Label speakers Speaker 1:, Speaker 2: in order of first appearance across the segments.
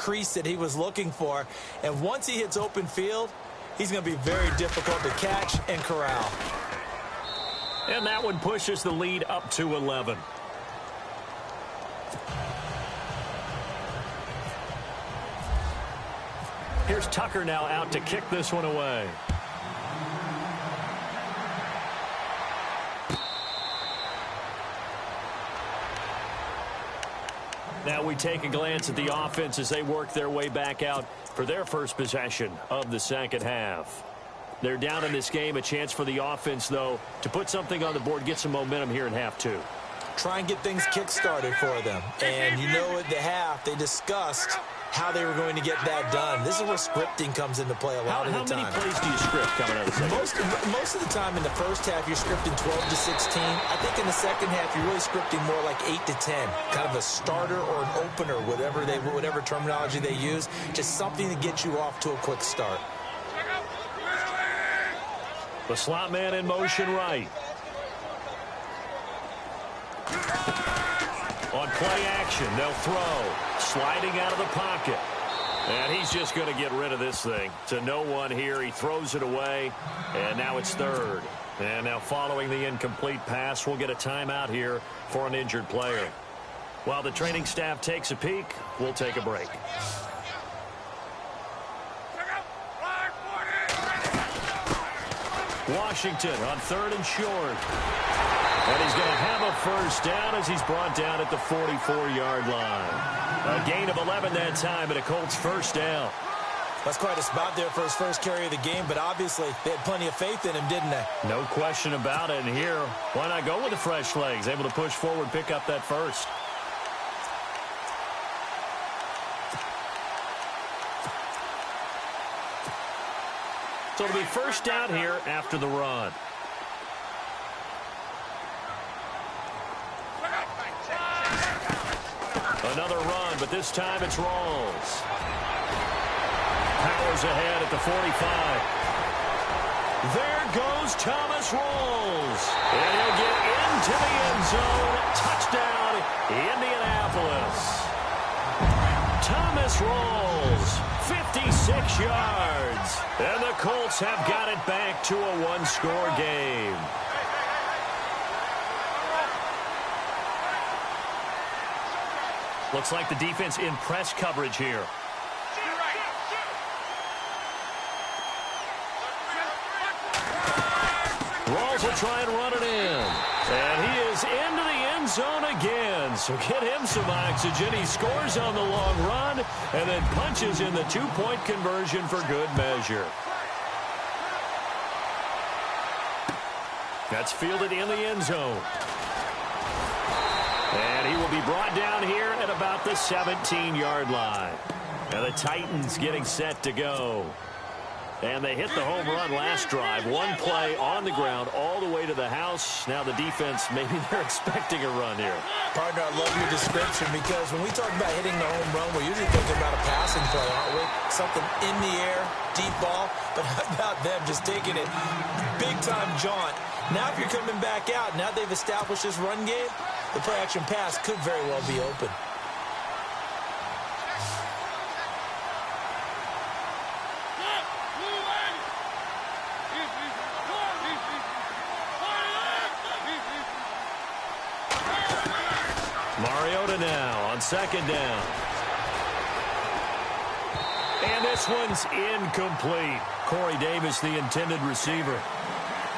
Speaker 1: crease that he was looking for. And once he hits open field, he's going to be very difficult to catch and corral.
Speaker 2: And that one pushes the lead up to 11. Here's Tucker now out to kick this one away. Now we take a glance at the offense as they work their way back out for their first possession of the second half. They're down in this game. A chance for the offense, though, to put something on the board, get some momentum here in half two.
Speaker 1: Try and get things kick-started for them. And you know at the half, they discussed how they were going to get that done. This is where scripting comes into play a lot of the time.
Speaker 2: How many plays do you script coming out of the second?
Speaker 1: Most of the time in the first half, you're scripting 12 to 16. I think in the second half, you're really scripting more like 8 to 10. Kind of a starter or an opener, whatever terminology they use. Just something to get you off to a quick start.
Speaker 2: The slot man in motion right. On play action, they'll throw. Sliding out of the pocket. And he's just going to get rid of this thing. To no one here. He throws it away. And now it's third. And now following the incomplete pass, we'll get a timeout here for an injured player. While the training staff takes a peek, we'll take a break. Washington on third and short. And he's going to have a first down as he's brought down at the 44-yard line. A gain of 11 that time and a Colts first down.
Speaker 1: That's quite a spot there for his first carry of the game, but obviously they had plenty of faith in him, didn't they?
Speaker 2: No question about it. And here, why not go with the fresh legs? Able to push forward, pick up that first. So it'll be first down here after the run. Another run, but this time it's Rawls. Powers ahead at the 45. There goes Thomas Rawls. And he'll get into the end zone. Touchdown, Indianapolis. Thomas Rawls, 56 yards. And the Colts have got it back to a one-score game. Looks like the defense in press coverage here. Rawls will try and run it in. And he is into the end zone again. So get him some oxygen. He scores on the long run and then punches in the two-point conversion for good measure. That's fielded in the end zone. And he will be brought down here at about the 17-yard line. And the Titans getting set to go. And they hit the home run last drive. One play on the ground all the way to the house. Now the defense, maybe they're expecting a run here.
Speaker 1: Partner, I love your description because when we talk about hitting the home run, we're usually thinking about a passing play, aren't we? Something in the air, deep ball. But how about them just taking it big-time jaunt? Now if you're coming back out, now they've established this run game, the play-action pass could very well be open.
Speaker 2: Mariota now on second down. And this one's incomplete. Corey Davis, the intended receiver.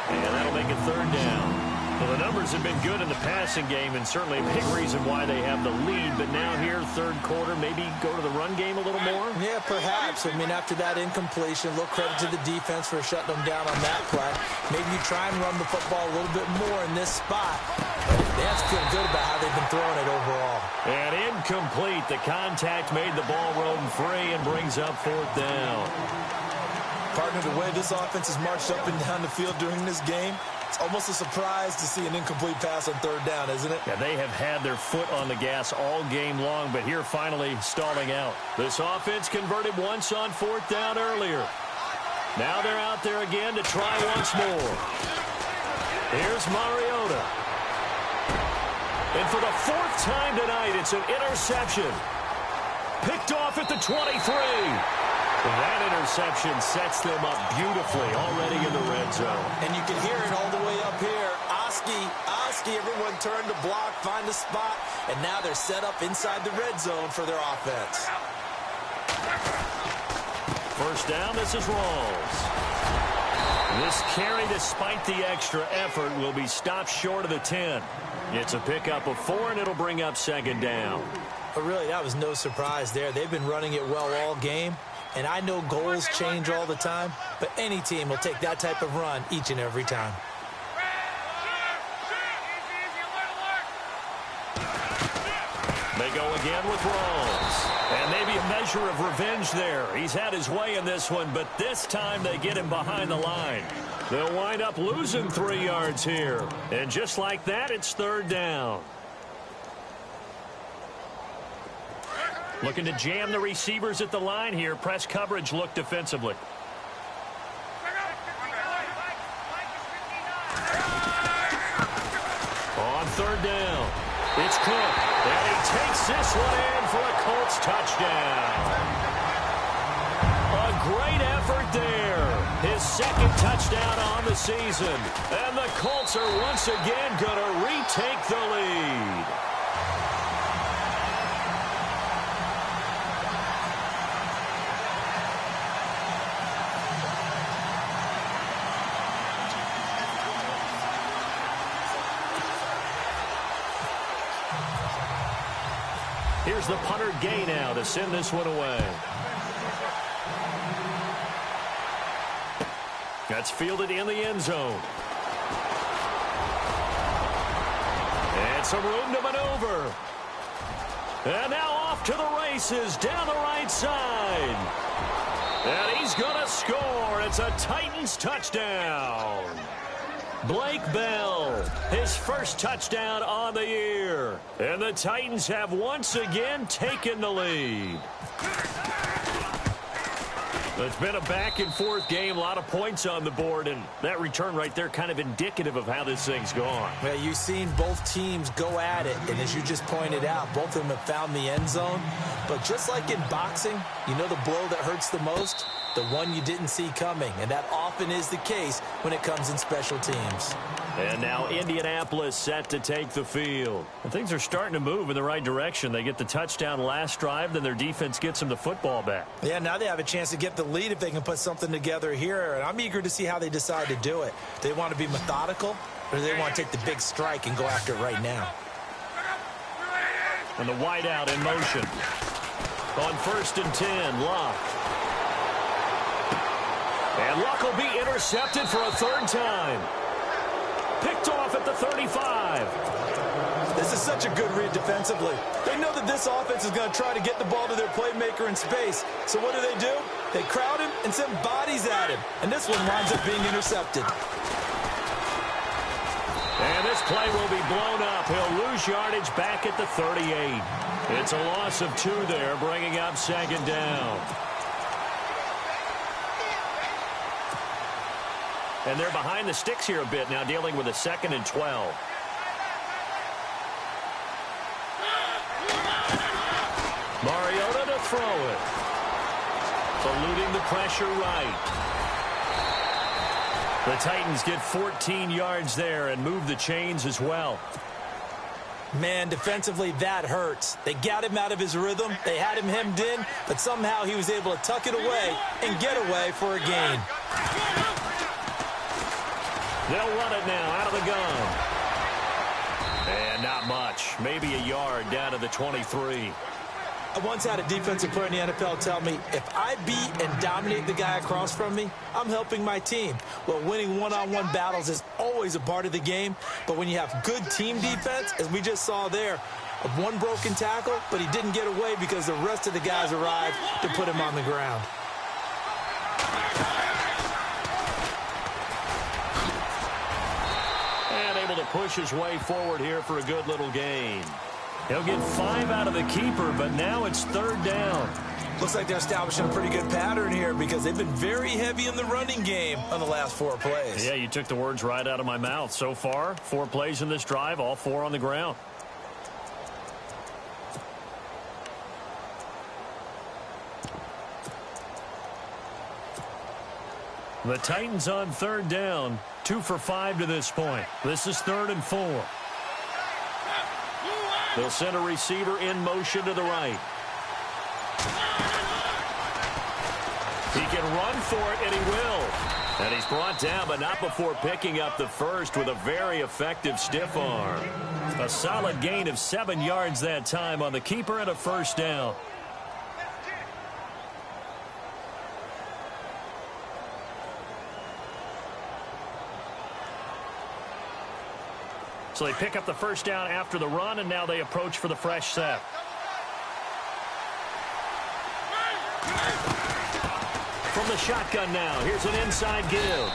Speaker 2: And that'll make it third down. Well, the numbers have been good in the passing game and certainly a big reason why they have the lead. But now here, third quarter, maybe go to the run game a little more? Yeah,
Speaker 1: perhaps. I mean, after that incompletion, a little credit to the defense for shutting them down on that play. Maybe you try and run the football a little bit more in this spot. But that's feeling good about how they've been throwing it overall.
Speaker 2: And incomplete. The contact made the ball roam free and brings up fourth down.
Speaker 1: Partner, the way this offense has marched up and down the field during this game, it's almost a surprise to see an incomplete pass on third down, isn't it?
Speaker 2: Yeah, they have had their foot on the gas all game long, but here finally stalling out. This offense converted once on fourth down earlier. Now they're out there again to try once more. Here's Mariota. And for the fourth time tonight, it's an interception. Picked off at the 23. That interception sets them up beautifully already in the red zone.
Speaker 1: And you can hear it all the way up here. Oski, everyone turned to block, find a spot, and now they're set up inside the red zone for their offense.
Speaker 2: First down, this is Rawls. This carry, despite the extra effort, will be stopped short of the 10. It's a pickup of 4, and it'll bring up second down.
Speaker 1: But really, that was no surprise there. They've been running it well all game. And I know goals change all the time, but any team will take that type of run each and every time.
Speaker 2: They go again with Rawls. And maybe a measure of revenge there. He's had his way in this one, but this time they get him behind the line. They'll wind up losing 3 yards here. And just like that, it's third down. Looking to jam the receivers at the line here. Press coverage look defensively. On third down, it's Cook. And he takes this one in for a Colts touchdown. A great effort there. His second touchdown on the season. And the Colts are once again going to retake the lead. Here's the punter Gay now to send this one away. That's fielded in the end zone. And some room to maneuver. And now off to the races down the right side. And he's going to score. It's a Titans touchdown. Blake Bell, his first touchdown on the year. And the Titans have once again taken the lead. It's been a back-and-forth game, a lot of points on the board, and that return right there kind of indicative of how this thing's gone.
Speaker 1: Well, you've seen both teams go at it, and as you just pointed out, both of them have found the end zone. But just like in boxing, you know the blow that hurts the most? The one you didn't see coming, and that often is the case when it comes in special teams.
Speaker 2: And now Indianapolis set to take the field. And things are starting to move in the right direction. They get the touchdown last drive, then their defense gets them the football back.
Speaker 1: Yeah, now they have a chance to get the lead if they can put something together here, and I'm eager to see how they decide to do it. Do they want to be methodical, or do they want to take the big strike and go after it right now?
Speaker 2: And the wideout in motion. On 1st and 10, Luck. And Luck will be intercepted for a third time. Picked off at the 35.
Speaker 1: This is such a good read defensively. They know that this offense is going to try to get the ball to their playmaker in space. So what do? They crowd him and send bodies at him. And this one winds up being intercepted.
Speaker 2: And this play will be blown up. He'll lose yardage back at the 38. It's a loss of 2 there, bringing up second down. And they're behind the sticks here a bit now, dealing with a 2nd and 12. Mariota to throw it. Eluding the pressure right. The Titans get 14 yards there and move the chains as well.
Speaker 1: Man, defensively, that hurts. They got him out of his rhythm. They had him hemmed in, but somehow he was able to tuck it away and get away for a gain.
Speaker 2: They'll run it now out of the gun. And not much. Maybe a yard down to the 23.
Speaker 1: I once had a defensive player in the NFL tell me, if I beat and dominate the guy across from me, I'm helping my team. Well, winning one-on-one battles is always a part of the game, but when you have good team defense, as we just saw there, one broken tackle, but he didn't get away because the rest of the guys arrived to put him on the ground.
Speaker 2: And able to push his way forward here for a good little gain. He'll get 5 out of the keeper, but now it's third down.
Speaker 1: Looks like they're establishing a pretty good pattern here because they've been very heavy in the running game on the last 4 plays.
Speaker 2: Yeah, you took the words right out of my mouth. So far, 4 plays in this drive, all 4 on the ground. The Titans on third down, 2 for 5 to this point. This is 3rd and 4. They'll send a receiver in motion to the right. He can run for it, and he will. And he's brought down, but not before picking up the first with a very effective stiff arm. A solid gain of 7 yards that time on the keeper and a first down. So they pick up the first down after the run, and now they approach for the fresh set. From the shotgun now, here's an inside give.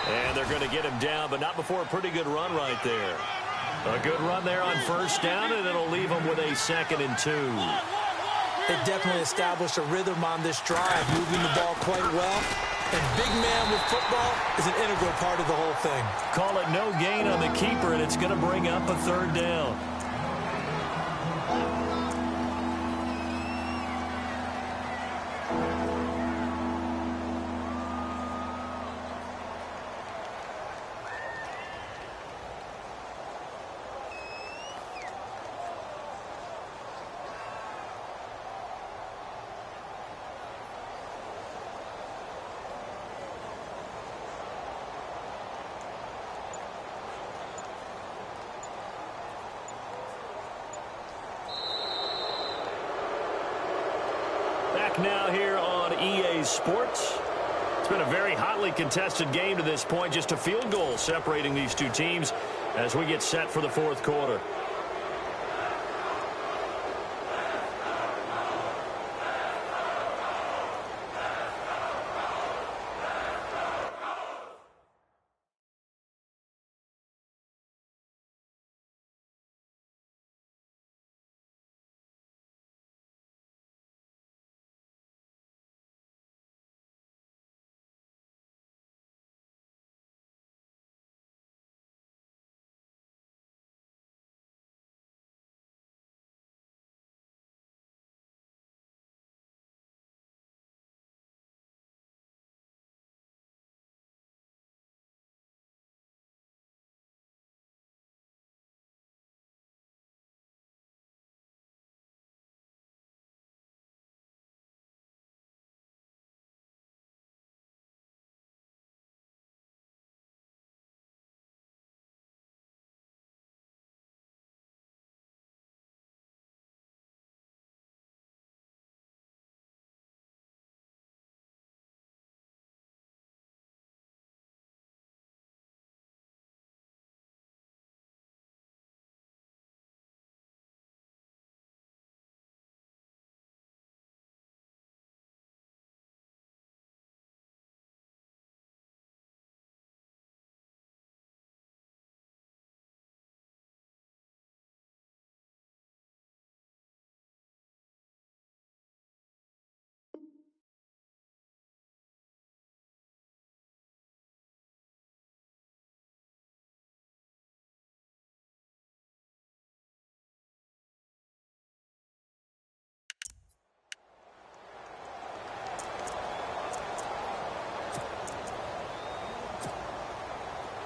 Speaker 2: And they're going to get him down, but not before a pretty good run right there. A good run there on first down, and it'll leave them with a 2nd and 2.
Speaker 1: They definitely established a rhythm on this drive, moving the ball quite well. And big man with football is an integral part of the whole thing.
Speaker 2: Call it no gain on the keeper, and it's going to bring up a 3rd down. Now here on EA Sports. It's been a very hotly contested game to this point. Just a field goal separating these two teams as we get set for the 4th quarter.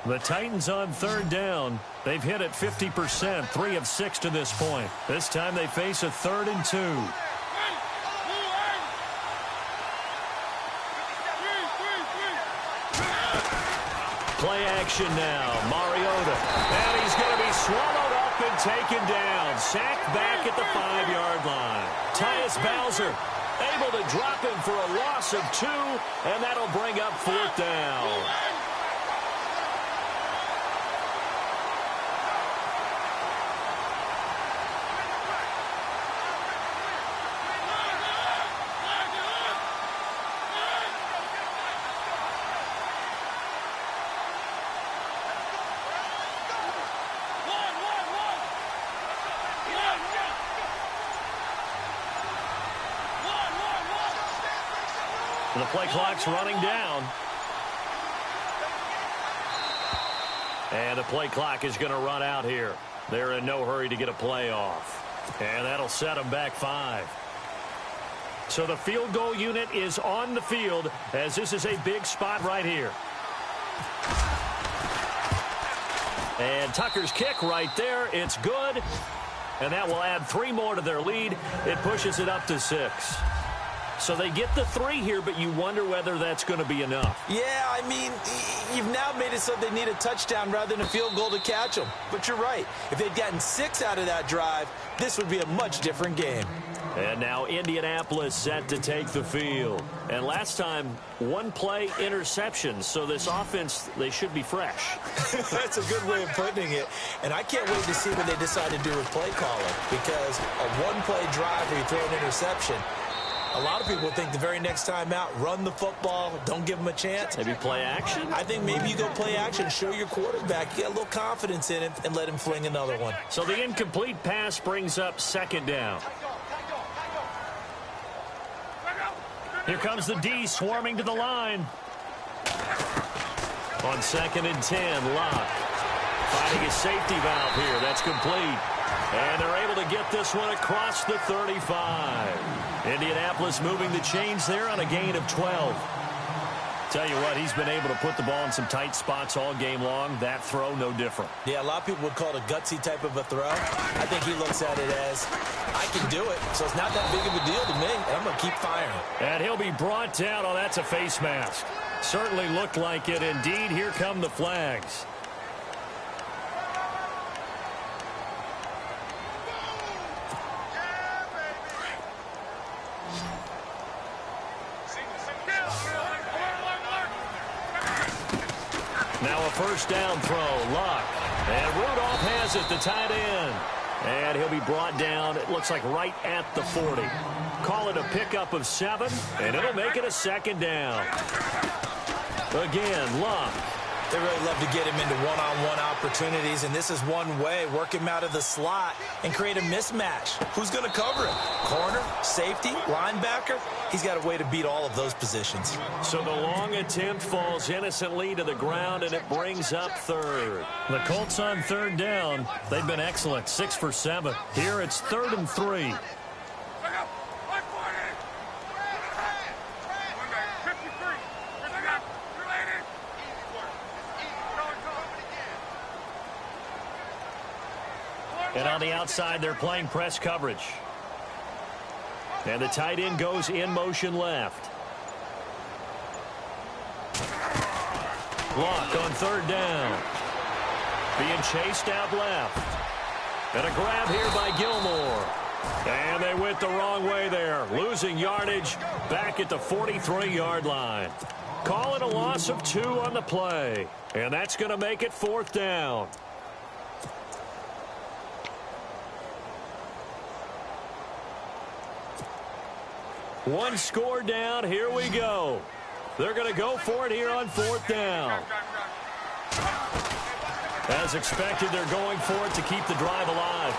Speaker 2: The Titans on third down. They've hit it 50%, 3 of 6 to this point. This time they face a 3rd and 2. Play action now. Mariota. And he's going to be swallowed up and taken down. Sacked back at the 5-yard line. Tyus Bowser able to drop him for a loss of 2, and that'll bring up 4th down. The play clock's running down. And the play clock is going to run out here. They're in no hurry to get a play off. And that'll set them back 5. So the field goal unit is on the field as this is a big spot right here. And Tucker's kick right there. It's good. And that will add 3 more to their lead. It pushes it up to 6. So they get the 3 here, but you wonder whether that's going to be enough.
Speaker 1: Yeah, I mean, you've now made it so they need a touchdown rather than a field goal to catch them. But you're right. If they'd gotten 6 out of that drive, this would be a much different game.
Speaker 2: And now Indianapolis set to take the field. And last time, 1 play interception. So this offense, they should be fresh.
Speaker 1: That's a good way of putting it. And I can't wait to see what they decide to do with play calling. Because a 1-play drive where you throw an interception, a lot of people think the very next time out, run the football, don't give them a chance.
Speaker 2: Maybe play action?
Speaker 1: I think maybe you go play action, show your quarterback, get a little confidence in it, and let him fling another one.
Speaker 2: So the incomplete pass brings up 2nd down. Here comes the D swarming to the line. On 2nd and 10, Locke finding a safety valve here. That's complete. And they're able to get this one across the 35. Indianapolis moving the chains there on a gain of 12. Tell you what, he's been able to put the ball in some tight spots all game long. That throw, no different.
Speaker 1: Yeah, a lot of people would call it a gutsy type of a throw. I think he looks at it as, I can do it, so it's not that big of a deal to me, and I'm going to keep firing.
Speaker 2: And he'll be brought down. Oh, that's a face mask. Certainly looked like it. Indeed, here come the flags. Now a 1st down throw, Luck. And Rudolph has it, the tight end. And he'll be brought down, it looks like right at the 40. Call it a pickup of 7, and it'll make it a 2nd down. Again, Luck.
Speaker 1: They really love to get him into one-on-one opportunities, and this is one way. Work him out of the slot and create a mismatch. Who's going to cover him? Corner, safety, linebacker? He's got a way to beat all of those positions.
Speaker 2: So the long attempt falls innocently to the ground, and it brings up 3rd. The Colts on 3rd down. They've been excellent, 6 for 7. Here it's 3rd and 3. And on the outside, they're playing press coverage. And the tight end goes in motion left. Lock on 3rd down. Being chased out left. And a grab here by Gilmore. And they went the wrong way there. Losing yardage back at the 43-yard line. Call it a loss of 2 on the play. And that's going to make it 4th down. One score down. Here we go. They're going to go for it here on 4th down. As expected, they're going for it to keep the drive alive.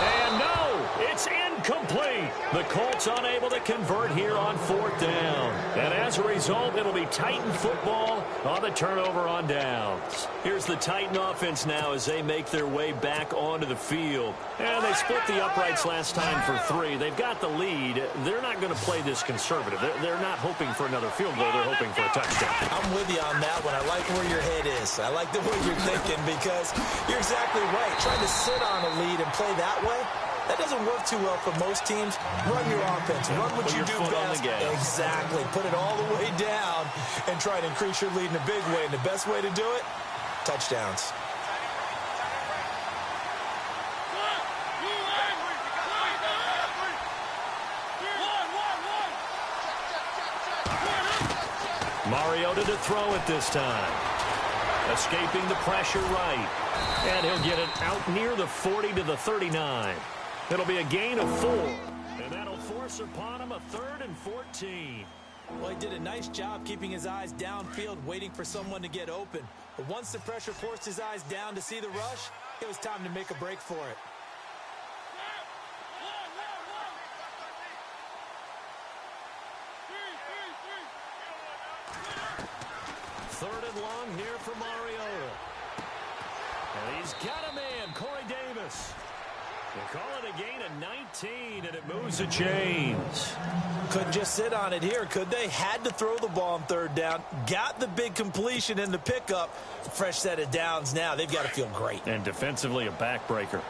Speaker 2: And no, it's incomplete. The Colts unable to convert here on 4th down. And as a result, it'll be Titan football on the turnover on downs. Here's the Titan offense now as they make their way back onto the field. And they split the uprights last time for 3. They've got the lead. They're not going to play this conservative. They're not hoping for another field goal. They're hoping for a touchdown.
Speaker 1: I'm with you on that one. I like where your head is. I like the way you're thinking because you're exactly right. Trying to sit on a lead and play that way, that doesn't work too well for most teams. Run your offense. Run what you do best. Exactly. Put it all the way down and try to increase your lead in a big way. And the best way to do it, touchdowns.
Speaker 2: Mariota to throw it this time. Escaping the pressure right. And he'll get it out near the 40 to the 39. It'll be a gain of 4. And that'll force upon him a 3rd and 14.
Speaker 1: Well, he did a nice job keeping his eyes downfield, waiting for someone to get open. But once the pressure forced his eyes down to see the rush, it was time to make a break for it.
Speaker 2: Third and long here for Mariota. And he's got a man, Corey Davis. They call it a gain of 19, and it moves the chains.
Speaker 1: Couldn't just sit on it here, could they? Had to throw the ball on third down. Got the big completion in the pickup. Fresh set of downs now. They've got to feel great.
Speaker 2: And defensively, a backbreaker.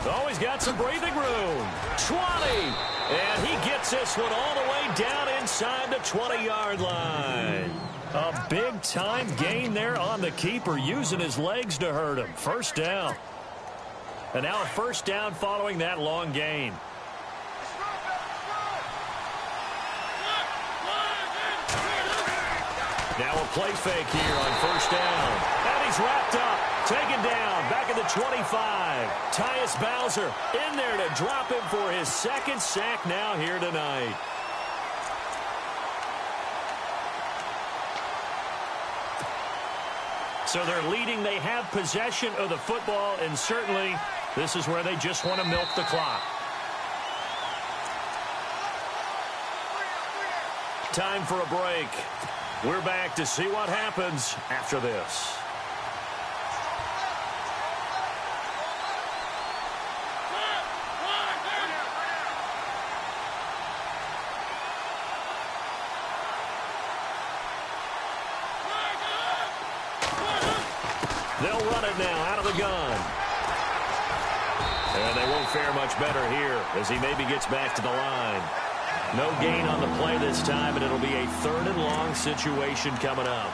Speaker 2: Always got some breathing room. 20. And he gets this one all the way down inside the 20-yard line. A big-time gain there on the keeper, using his legs to hurt him. First down. And now a first down following that long gain. Now a play fake here on first down. And he's wrapped up. Taken down, back at the 25. Tyus Bowser in there to drop him for his second sack now here tonight. So they're leading. They have possession of the football, and certainly this is where they just want to milk the clock. Time for a break. We're back to see what happens after this. They'll run it now out of the gun. And they won't fare much better here as he maybe gets back to the line. No gain on the play this time, and it'll be a third and long situation coming up.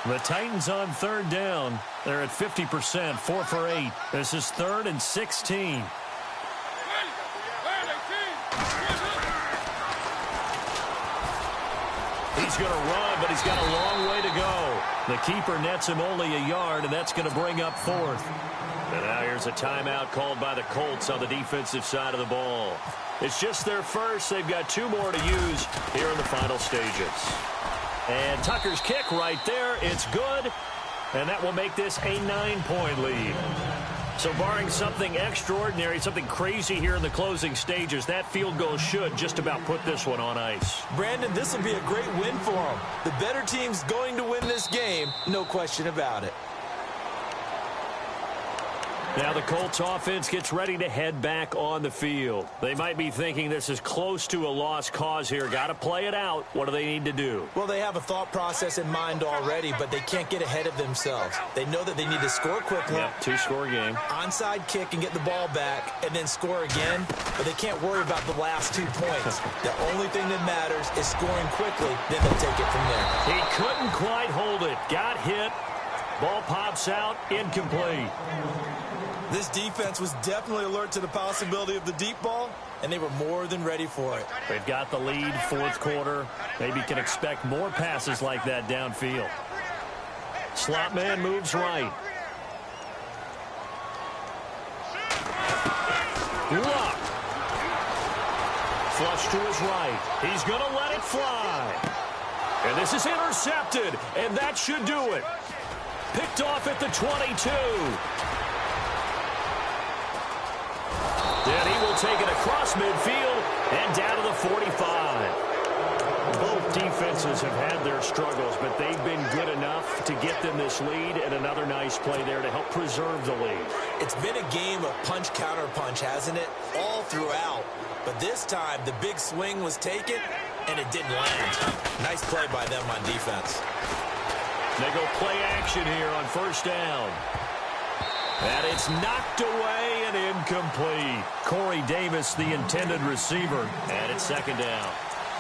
Speaker 2: The Titans on third down. They're at 50%, 4 for 8. This is 3rd and 16. He's going to run, but he's got a long way to go. The keeper nets him only a yard, and that's going to bring up 4th. And now here's a timeout called by the Colts on the defensive side of the ball. It's just their first. They've got 2 more to use here in the final stages. And Tucker's kick right there. It's good. And that will make this a 9-point lead. So barring something extraordinary, something crazy here in the closing stages, that field goal should just about put this one on ice.
Speaker 1: Brandon, this will be a great win for them. The better team's going to win this game, no question about it.
Speaker 2: Now the Colts offense gets ready to head back on the field. They might be thinking this is close to a lost cause here. Got to play it out. What do they need to do?
Speaker 1: Well, they have a thought process in mind already, but they can't get ahead of themselves. They know that they need to score quickly.
Speaker 2: Yep, 2-score game.
Speaker 1: Onside kick and get the ball back and then score again, but they can't worry about the last 2 points. The only thing that matters is scoring quickly, then they'll take it from there.
Speaker 2: He couldn't quite hold it. Got hit. Ball pops out. Incomplete.
Speaker 1: This defense was definitely alert to the possibility of the deep ball, and they were more than ready for it.
Speaker 2: They've got the lead, 4th quarter. Maybe can expect more passes like that downfield. Slot man moves right. Luck. Flush to his right. He's going to let it fly. And this is intercepted, and that should do it. Picked off at the 22. And he will take it across midfield and down to the 45. Both defenses have had their struggles, but they've been good enough to get them this lead, and another nice play there to help preserve the lead.
Speaker 1: It's been a game of punch-counter-punch, hasn't it? All throughout. But this time, the big swing was taken, and it didn't land. Nice play by them on defense.
Speaker 2: They go play action here on first down. And it's knocked away and incomplete. Corey Davis, the intended receiver, and it's second down.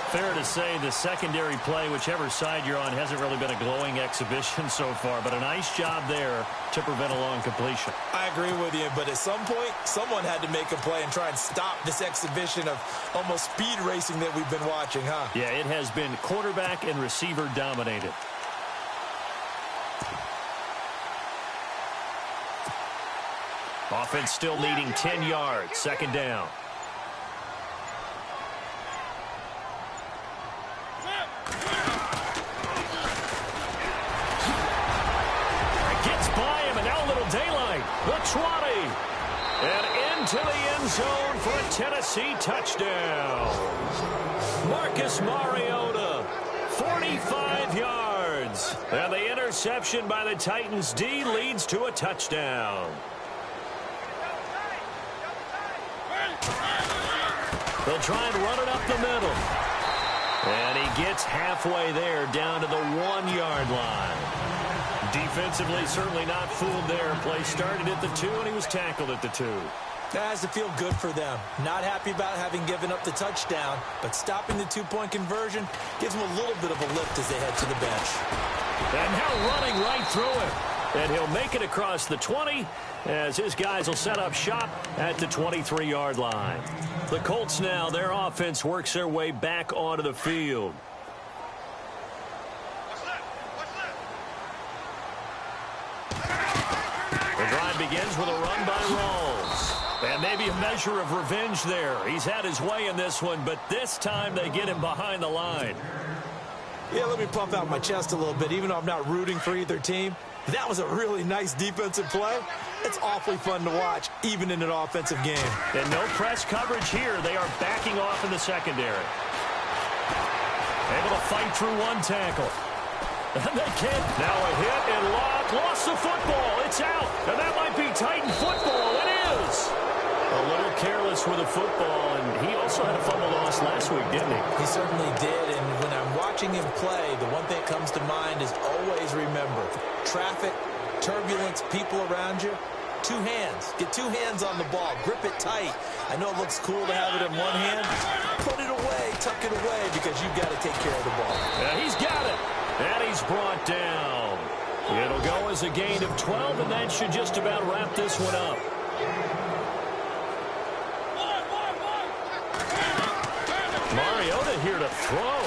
Speaker 2: Fair to say the secondary play, whichever side you're on, hasn't really been a glowing exhibition so far, but a nice job there to prevent a long completion.
Speaker 1: I agree with you, but at some point, someone had to make a play and try and stop this exhibition of almost speed racing that we've been watching, huh?
Speaker 2: Yeah, it has been quarterback and receiver dominated. Offense still needing 10 yards. 2nd down. Gets by him, and now a little daylight. The 20. And into the end zone for a Tennessee touchdown. Marcus Mariota, 45 yards. And the interception by the Titans D leads to a touchdown. They'll try and run it up the middle. And he gets halfway there down to the 1-yard line. Defensively, certainly not fooled there. Play started at the 2, and he was tackled at the 2.
Speaker 1: That has to feel good for them. Not happy about having given up the touchdown, but stopping the 2-point conversion gives them a little bit of a lift as they head to the bench.
Speaker 2: And now running right through it. And he'll make it across the 20 as his guys will set up shop at the 23-yard line. The Colts now, their offense works their way back onto the field. The drive begins with a run by Rawls. And maybe a measure of revenge there. He's had his way in this one, but this time they get him behind the line.
Speaker 1: Yeah, let me pump out my chest a little bit, even though I'm not rooting for either team. That was a really nice defensive play. It's awfully fun to watch, even in an offensive game.
Speaker 2: And no press coverage here. They are backing off in the secondary. Able to fight through one tackle. And they can't. Now a hit and lock. Lost the football. It's out. And that might be Titan football. It is. A little careless with the football. And he also had a fumble loss last week, didn't he?
Speaker 1: He certainly did. And when I'm watching him play, the one thing that comes to mind is always remember, traffic, turbulence, people around you, 2 hands. Get 2 hands on the ball. Grip it tight. I know it looks cool to have it in one hand. Put it away. Tuck it away because you've got to take care of the ball.
Speaker 2: Yeah, he's got it. And he's brought down. It'll go as a gain of 12, and that should just about wrap this one up. Mariota here to throw.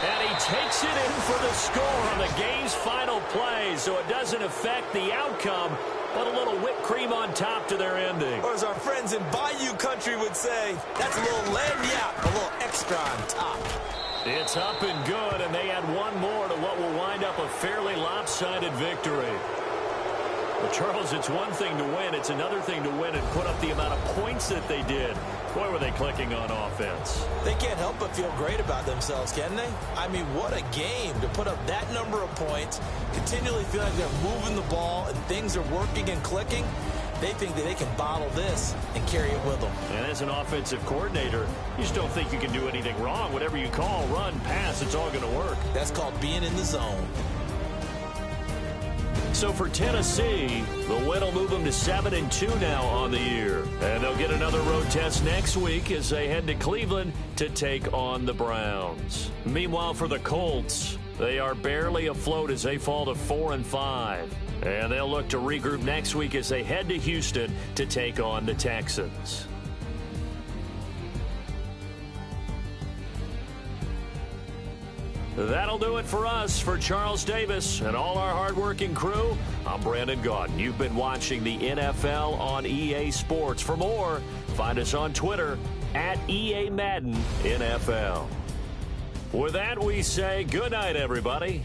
Speaker 2: And he takes it in for the score on the game's final play, so it doesn't affect the outcome, but a little whipped cream on top to their ending.
Speaker 1: Or as our friends in Bayou Country would say, that's a little lagniappe, a little extra on top.
Speaker 2: It's up and good, and they add one more to what will wind up a fairly lopsided victory. But, Charles, it's one thing to win. It's another thing to win and put up the amount of points that they did. Boy, were they clicking on offense.
Speaker 1: They can't help but feel great about themselves, can they? I mean, what a game to put up that number of points, continually feel like they're moving the ball and things are working and clicking. They think that they can bottle this and carry it with them.
Speaker 2: And as an offensive coordinator, you just don't think you can do anything wrong. Whatever you call, run, pass, it's all going to work.
Speaker 1: That's called being in the zone.
Speaker 2: So for Tennessee, the win will move them to 7-2 now on the year. And they'll get another road test next week as they head to Cleveland to take on the Browns. Meanwhile, for the Colts, they are barely afloat as they fall to 4-5. And they'll look to regroup next week as they head to Houston to take on the Texans. That'll do it for us. For Charles Davis and all our hardworking crew, I'm Brandon Gaudin. You've been watching the NFL on EA Sports. For more, find us on Twitter at EA Madden NFL. With that, we say good night, everybody.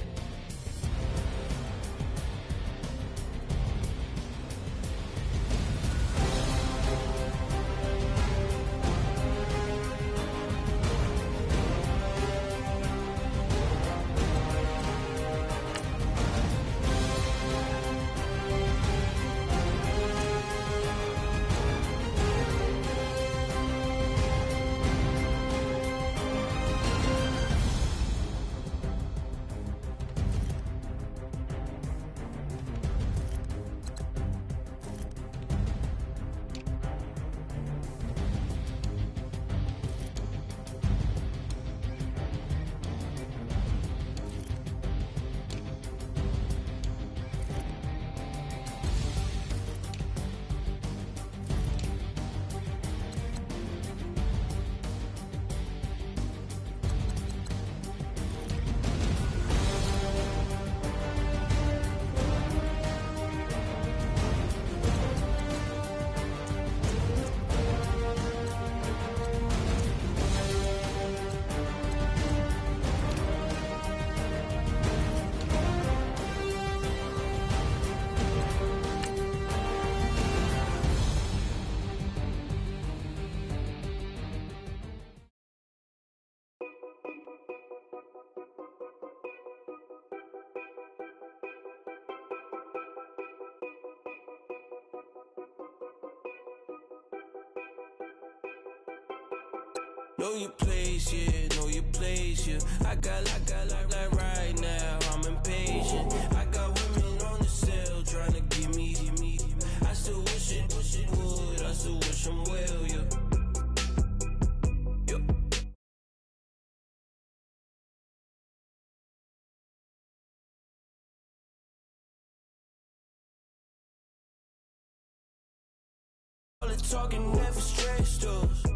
Speaker 3: Know your place, yeah, know your place, yeah. I got like right now, I'm impatient. I got women on the cell trying to give me. I still wish it would, I still wish I'm well, yeah. All the talking never stretched us.